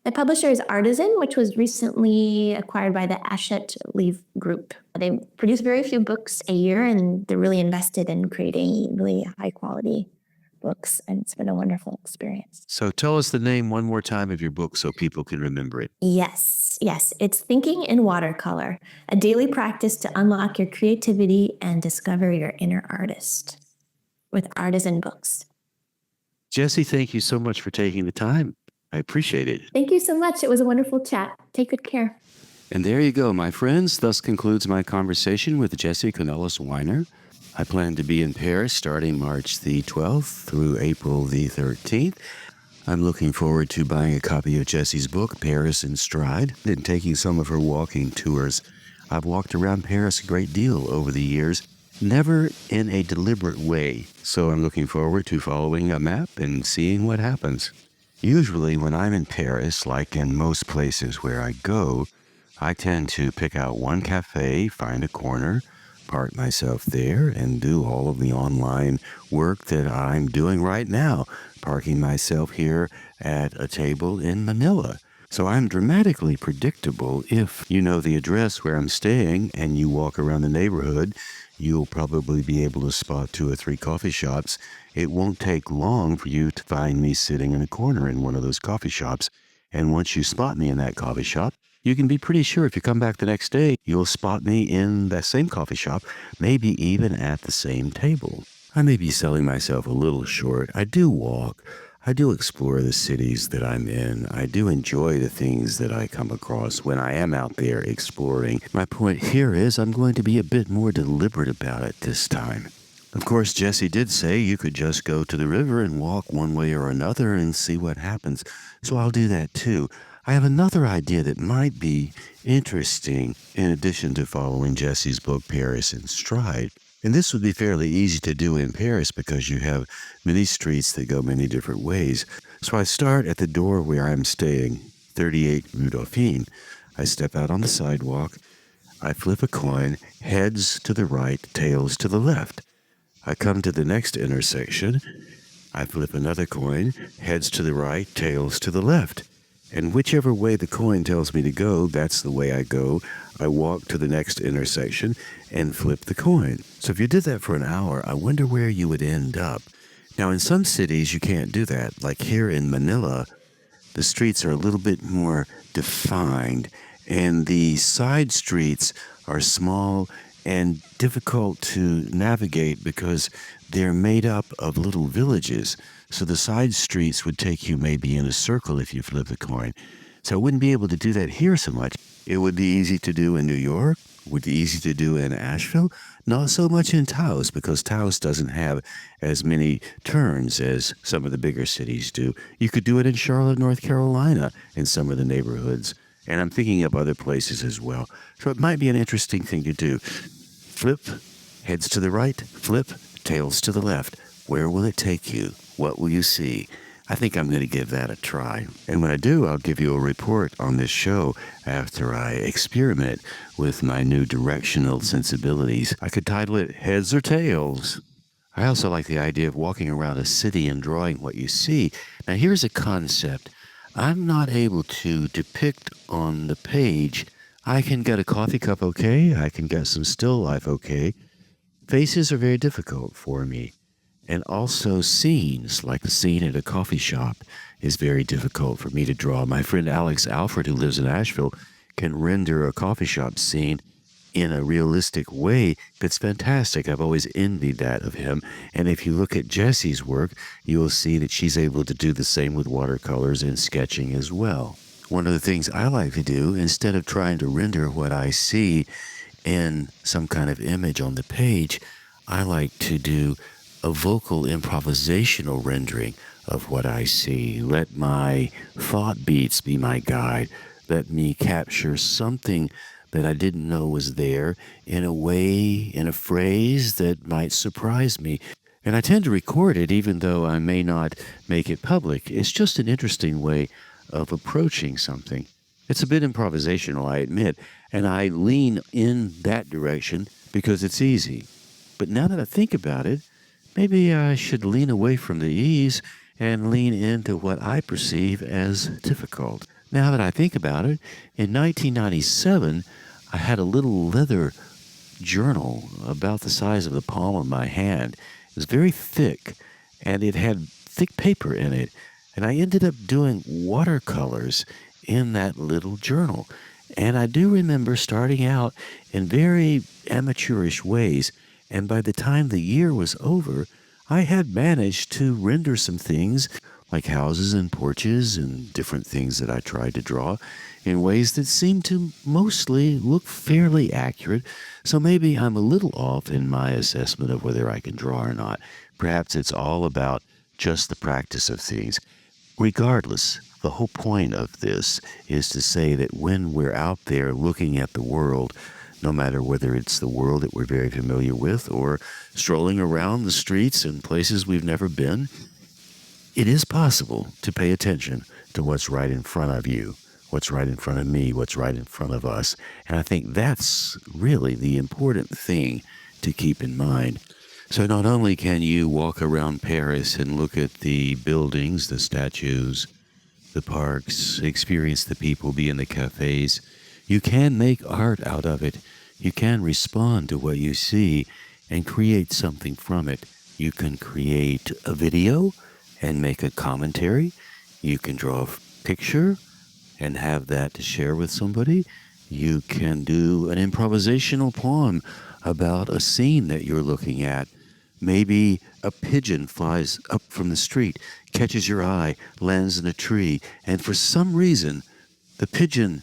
The publisher is Artisan, which was recently acquired by the Hachette Livre Group. They produce very few books a year, and they're really invested in creating really high quality books, and it's been a wonderful experience. So tell us the name one more time of your book so people can remember it. Yes. It's Thinking in Watercolor, a daily practice to unlock your creativity and discover your inner artist, with Artisan Books. Jessie, thank you so much for taking the time. I appreciate it. Thank you so much. It was a wonderful chat. Take good care. And there you go, my friends. Thus concludes my conversation with Jessie Kanelos Weiner. I plan to be in Paris starting March the 12th through April the 13th. I'm looking forward to buying a copy of Jessie's book, Paris in Stride, and taking some of her walking tours. I've walked around Paris a great deal over the years, never in a deliberate way, so I'm looking forward to following a map and seeing what happens. Usually when I'm in Paris, like in most places where I go, I tend to pick out one cafe, find a corner, park myself there, and do all of the online work that I'm doing right now, parking myself here at a table in Manila. So I'm dramatically predictable if you know the address where I'm staying and you walk around the neighborhood you'll probably be able to spot 2 or 3 coffee shops. It won't take long for you to find me sitting in a corner in one of those coffee shops. And once you spot me in that coffee shop, you can be pretty sure if you come back the next day, you'll spot me in that same coffee shop, maybe even at the same table. I may be selling myself a little short. I do walk. I do explore the cities that I'm in. I do enjoy the things that I come across when I am out there exploring. My point here is I'm going to be a bit more deliberate about it this time. Of course, Jessie did say you could just go to the river and walk one way or another and see what happens. So I'll do that too. I have another idea that might be interesting in addition to following Jessie's book, Paris in Stride. And this would be fairly easy to do in Paris because you have many streets that go many different ways. So I start at the door where I'm staying, 38 Rue Dauphine. I step out on the sidewalk. I flip a coin, heads to the right, tails to the left. I come to the next intersection. I flip another coin, heads to the right, tails to the left. And whichever way the coin tells me to go, that's the way I go. I walk to the next intersection and flip the coin. So if you did that for an hour, I wonder where you would end up. Now, in some cities, you can't do that. Like here in Manila, the streets are a little bit more defined, and the side streets are small and difficult to navigate because they're made up of little villages. So the side streets would take you maybe in a circle if you flip the coin. So I wouldn't be able to do that here so much. It would be easy to do in New York, would be easy to do in Asheville, not so much in Taos because Taos doesn't have as many turns as some of the bigger cities do. You could do it in Charlotte, North Carolina, in some of the neighborhoods. And I'm thinking of other places as well. So it might be an interesting thing to do. Flip, heads to the right, flip, tails to the left. Where will it take you? What will you see? I think I'm going to give that a try. And when I do, I'll give you a report on this show after I experiment with my new directional sensibilities. I could title it Heads or Tails. I also like the idea of walking around a city and drawing what you see. Now here's a concept. I'm not able to depict on the page. I can get a coffee cup okay. I can get some still life okay. Faces are very difficult for me. And also scenes, like the scene at a coffee shop, is very difficult for me to draw. My friend Alex Alfred, who lives in Asheville, can render a coffee shop scene in a realistic way that's fantastic. I've always envied that of him. And if you look at Jessie's work, you will see that she's able to do the same with watercolors and sketching as well. One of the things I like to do, instead of trying to render what I see in some kind of image on the page, I like to do a vocal improvisational rendering of what I see. Let my thought beats be my guide. Let me capture something that I didn't know was there in a way, in a phrase that might surprise me. And I tend to record it even though I may not make it public. It's just an interesting way of approaching something. It's a bit improvisational, I admit, and I lean in that direction because it's easy. But now that I think about it, maybe I should lean away from the ease and lean into what I perceive as difficult. Now that I think about it, in 1997, I had a little leather journal about the size of the palm of my hand. It was very thick, and it had thick paper in it. And I ended up doing watercolors in that little journal. And I do remember starting out in very amateurish ways. And by the time the year was over, I had managed to render some things like houses and porches and different things that I tried to draw in ways that seemed to mostly look fairly accurate. So maybe I'm a little off in my assessment of whether I can draw or not. Perhaps it's all about just the practice of things. Regardless, the whole point of this is to say that when we're out there looking at the world, no matter whether it's the world that we're very familiar with or strolling around the streets in places we've never been, it is possible to pay attention to what's right in front of you, what's right in front of me, what's right in front of us. And I think that's really the important thing to keep in mind. So not only can you walk around Paris and look at the buildings, the statues, the parks, experience the people, be in the cafes, you can make art out of it. you can respond to what you see and create something from it. You can create a video and make a commentary. You can draw a picture and have that to share with somebody. You can do an improvisational poem about a scene that you're looking at. Maybe a pigeon flies up from the street, catches your eye, lands in a tree, and for some reason, the pigeon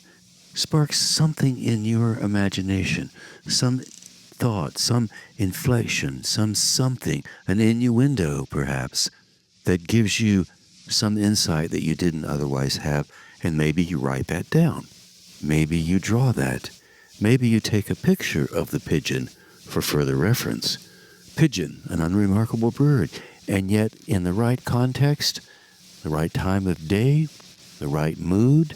sparks something in your imagination, some thought, some inflection, something, an innuendo perhaps, that gives you some insight that you didn't otherwise have, and maybe you write that down. Maybe you draw that. Maybe you take a picture of the pigeon for further reference. Pigeon, an unremarkable bird, and yet in the right context, the right time of day, the right mood,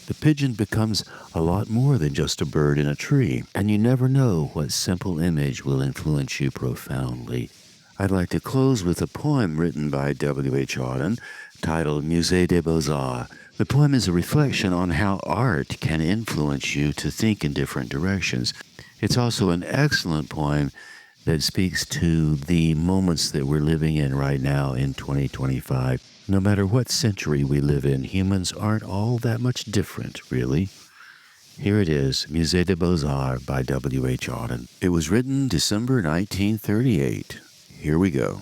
the pigeon becomes a lot more than just a bird in a tree, and you never know what simple image will influence you profoundly. I'd like to close with a poem written by W.H. Auden titled Musée des Beaux-Arts. The poem is a reflection on how art can influence you to think in different directions. It's also an excellent poem that speaks to the moments that we're living in right now in 2025. No matter what century we live in, humans aren't all that much different, really. Here it is, Musée des Beaux-Arts by W.H. Auden. It was written December 1938. Here we go.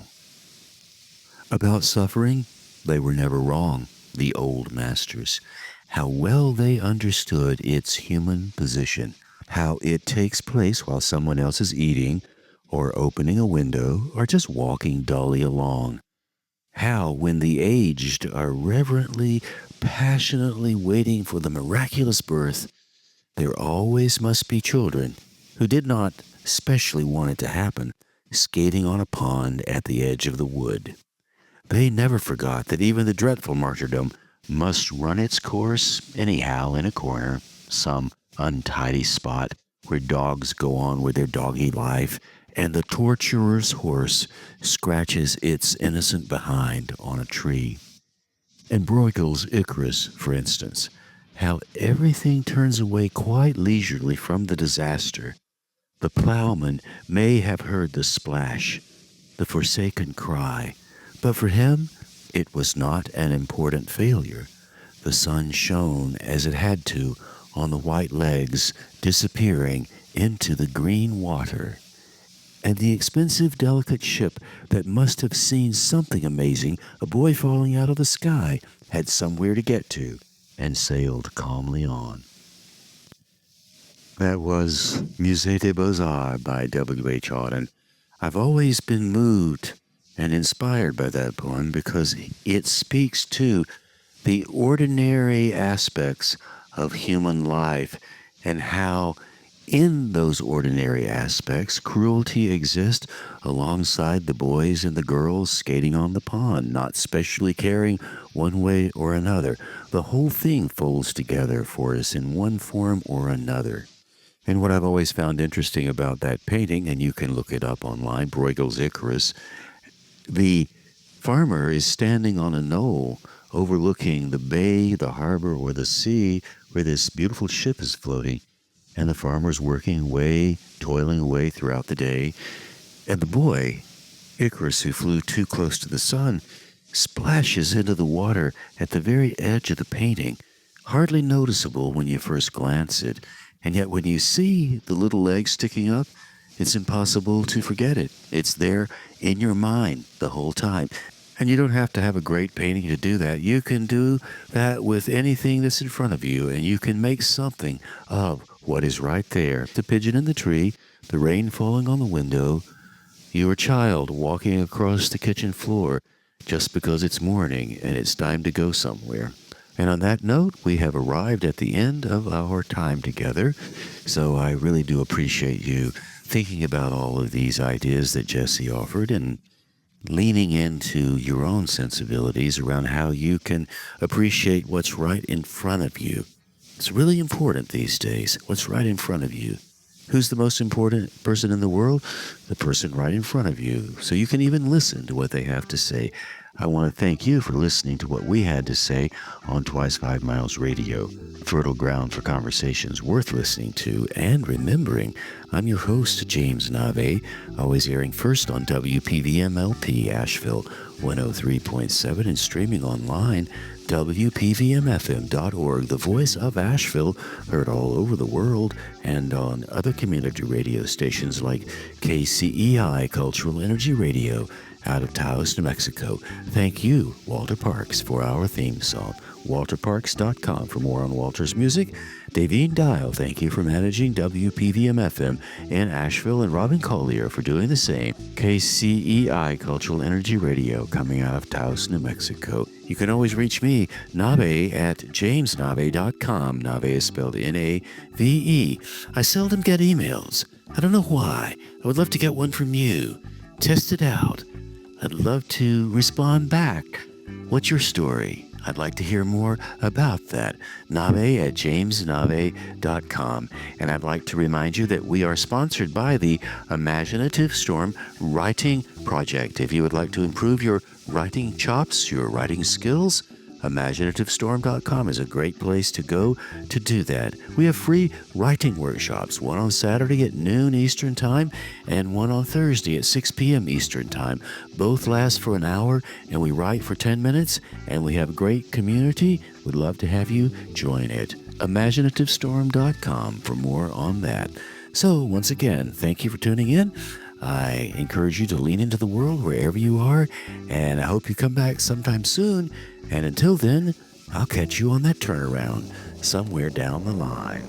About suffering, they were never wrong, the old masters. How well they understood its human position, how it takes place while someone else is eating, or opening a window, or just walking dully along. How, when the aged are reverently, passionately waiting for the miraculous birth, there always must be children who did not specially want it to happen, skating on a pond at the edge of the wood. They never forgot that even the dreadful martyrdom must run its course anyhow in a corner, some untidy spot where dogs go on with their doggy life, and the torturer's horse scratches its innocent behind on a tree. And Bruegel's Icarus, for instance, how everything turns away quite leisurely from the disaster. The plowman may have heard the splash, the forsaken cry, but for him it was not an important failure. The sun shone as it had to on the white legs disappearing into the green water. And the expensive, delicate ship that must have seen something amazing, a boy falling out of the sky, had somewhere to get to, and sailed calmly on. That was Musée des Beaux-Arts by W.H. Auden. I've always been moved and inspired by that poem because it speaks to the ordinary aspects of human life and how in those ordinary aspects, cruelty exists alongside the boys and the girls skating on the pond, not specially caring one way or another. The whole thing folds together for us in one form or another. And what I've always found interesting about that painting, and you can look it up online, Bruegel's Icarus, the farmer is standing on a knoll overlooking the bay, the harbor, or the sea where this beautiful ship is floating. And the farmer's working away, toiling away throughout the day. And the boy, Icarus, who flew too close to the sun, splashes into the water at the very edge of the painting, hardly noticeable when you first glance it. And yet when you see the little legs sticking up, it's impossible to forget it. It's there in your mind the whole time. And you don't have to have a great painting to do that. You can do that with anything that's in front of you, and you can make something of what is right there. The pigeon in the tree, the rain falling on the window, your child walking across the kitchen floor just because it's morning and it's time to go somewhere. And on that note, we have arrived at the end of our time together. So I really do appreciate you thinking about all of these ideas that Jessie offered and leaning into your own sensibilities around how you can appreciate what's right in front of you. It's really important these days, what's right in front of you. Who's the most important person in the world? The person right in front of you. So you can even listen to what they have to say. I want to thank you for listening to what we had to say on Twice 5 Miles Radio, fertile ground for conversations worth listening to and remembering. I'm your host, James Navé, always airing first on WPVMLP Asheville 103.7 and streaming online, WPVMFM.org, the voice of Asheville, heard all over the world, and on other community radio stations like KCEI, Cultural Energy Radio, out of Taos, New Mexico. Thank you, Walter Parks, for our theme song. WalterParks.com for more on Walter's music. Davine Dial, thank you for managing WPVM-FM in Asheville, and Robin Collier for doing the same. KCEI Cultural Energy Radio, coming out of Taos, New Mexico. You can always reach me, Navé, at jamesnavé.com. Navé is spelled N-A-V-E. I seldom get emails. I don't know why. I would love to get one from you. Test it out. I'd love to respond back. What's your story? I'd like to hear more about that. Navé at jamesnavé.com. And I'd like to remind you that we are sponsored by the Imaginative Storm Writing Project. If you would like to improve your writing chops, your writing skills, imaginativestorm.com is a great place to go to do that. We have free writing workshops, one on Saturday at noon Eastern Time and one on Thursday at 6 p.m. Eastern Time. Both last for an hour, and we write for 10 minutes, and we have a great community. We'd love to have you join it. imaginativestorm.com for more on that. So, once again, thank you for tuning in. I encourage you to lean into the world wherever you are, and I hope you come back sometime soon. And until then, I'll catch you on that turnaround somewhere down the line.